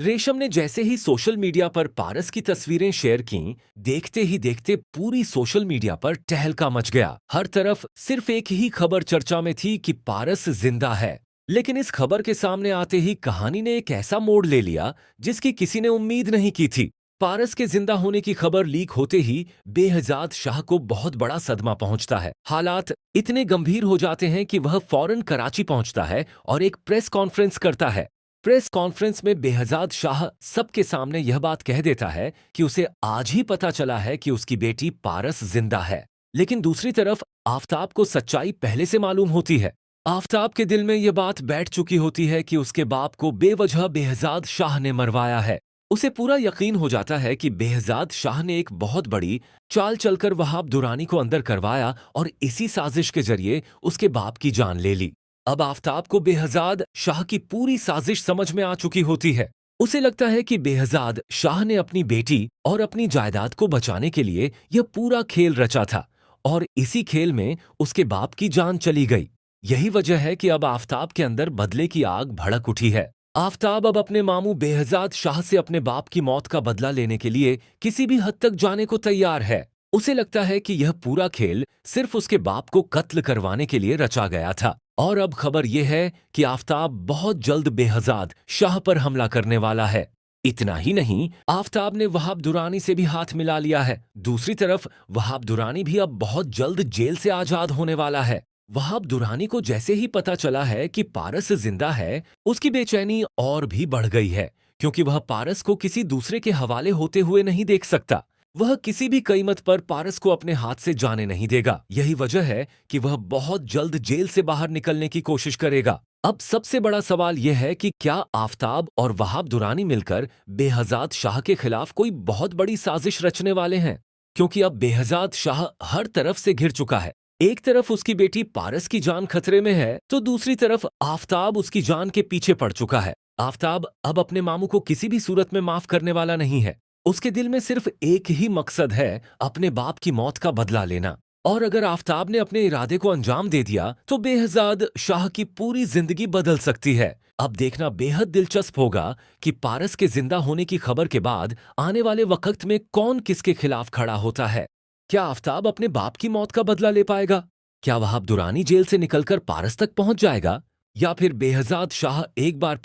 रेशम ने जैसे ही सोशल मीडिया पर पारस की तस्वीरें शेयर की, देखते ही देखते पूरी सोशल मीडिया पर टहलका मच गया। हर तरफ सिर्फ एक ही खबर चर्चा में थी कि पारस जिंदा है। लेकिन इस खबर के सामने आते ही कहानी ने एक ऐसा मोड़ ले लिया जिसकी किसी ने उम्मीद नहीं की थी। पारस के जिंदा होने की खबर लीक होते ही बेहजाद शाह को बहुत बड़ा सदमा पहुंचता है। हालात इतने गंभीर हो जाते हैं कि वह फौरन कराची पहुंचता है और एक प्रेस कॉन्फ्रेंस करता है। प्रेस कॉन्फ्रेंस में बेहजाद शाह सबके सामने यह बात कह देता है कि उसे आज ही पता चला है कि उसकी बेटी पारस जिंदा है। लेकिन दूसरी तरफ आफताब को सच्चाई पहले से मालूम होती है। आफताब के दिल में यह बात बैठ चुकी होती है कि उसके बाप को बेवजह बेहजाद शाह ने मरवाया है। उसे पूरा यकीन हो जाता है कि बेहजाद शाह ने एक बहुत बड़ी चाल चलकर वहाब दुरानी को अंदर करवाया और इसी साजिश के जरिए उसके बाप की जान ले ली। अब आफताब को बेहजाद शाह की पूरी साजिश समझ में आ चुकी होती है। उसे लगता है कि बेहजाद शाह ने अपनी बेटी और अपनी जायदाद को बचाने के लिए यह पूरा खेल रचा था और इसी खेल में उसके बाप की जान चली गई। यही वजह है कि अब आफताब के अंदर बदले की आग भड़क उठी है। आफताब अब अपने मामू बेहजाद शाह से अपने बाप की मौत का बदला लेने के लिए किसी भी हद तक जाने को तैयार है। उसे लगता है कि यह पूरा खेल सिर्फ उसके बाप को कत्ल करवाने के लिए रचा गया था और अब खबर यह है कि आफताब बहुत जल्द बेहजाद शाह पर हमला करने वाला है। इतना ही नहीं, आफताब ने वहाब दुरानी से भी हाथ मिला लिया है। दूसरी तरफ वहाब दुरानी भी अब बहुत जल्द जेल से आजाद होने वाला है। वहाब दुरानी को जैसे ही पता चला है कि पारस जिंदा है, उसकी बेचैनी और भी बढ़ गई है, क्योंकि वह पारस को किसी दूसरे के हवाले होते हुए नहीं देख सकता। वह किसी भी कीमत पर पारस को अपने हाथ से जाने नहीं देगा। यही वजह है कि वह बहुत जल्द जेल से बाहर निकलने की कोशिश करेगा। अब सबसे बड़ा सवाल यह है कि क्या आफताब और वहाब दुरानी मिलकर बेहजाद शाह के खिलाफ कोई बहुत बड़ी साजिश रचने वाले हैं? क्योंकि अब बेहजाद शाह हर तरफ से घिर चुका है। एक तरफ उसकी बेटी पारस की जान खतरे में है, तो दूसरी तरफ आफताब उसकी जान के पीछे पड़ चुका है। आफताब अब अपने मामू को किसी भी सूरत में माफ करने वाला नहीं है। उसके दिल में सिर्फ एक ही मकसद है, अपने बाप की मौत का बदला लेना। और अगर आफताब ने अपने इरादे को अंजाम दे दिया तो बेहजाद शाह की पूरी जिंदगी बदल सकती है। अब देखना बेहद दिलचस्प होगा कि पारस के जिंदा होने की खबर के बाद आने वाले वक्त में कौन किसके खिलाफ खड़ा होता है। क्या आफताब अपने बाप की मौत का बदला ले पाएगा? क्या वहाब दुरानी जेल से निकलकर पारस तक पहुंच जाएगा? या फिर बेहजाद शाह एक बार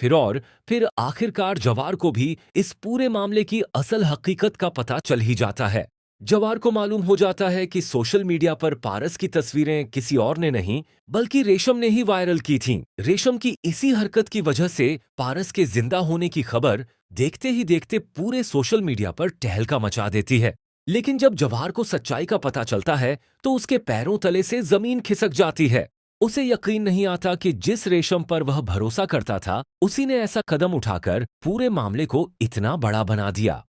फिर आखिरकार जवार को भी इस पूरे मामले की असल हकीकत का पता चल ही जाता है। जवार को मालूम हो जाता है कि सोशल मीडिया पर पारस की तस्वीरें किसी और ने नहीं बल्कि रेशम ने ही वायरल की थीं। रेशम की इसी हरकत की वजह से पारस के जिंदा होने की खबर देखते ही देखते पूरे सोशल मीडिया पर टहलका मचा देती है। लेकिन जब जवाहर को सच्चाई का पता चलता है तो उसके पैरों तले से जमीन खिसक जाती है। उसे यकीन नहीं आता कि जिस रेशम पर वह भरोसा करता था, उसी ने ऐसा कदम उठाकर पूरे मामले को इतना बड़ा बना दिया।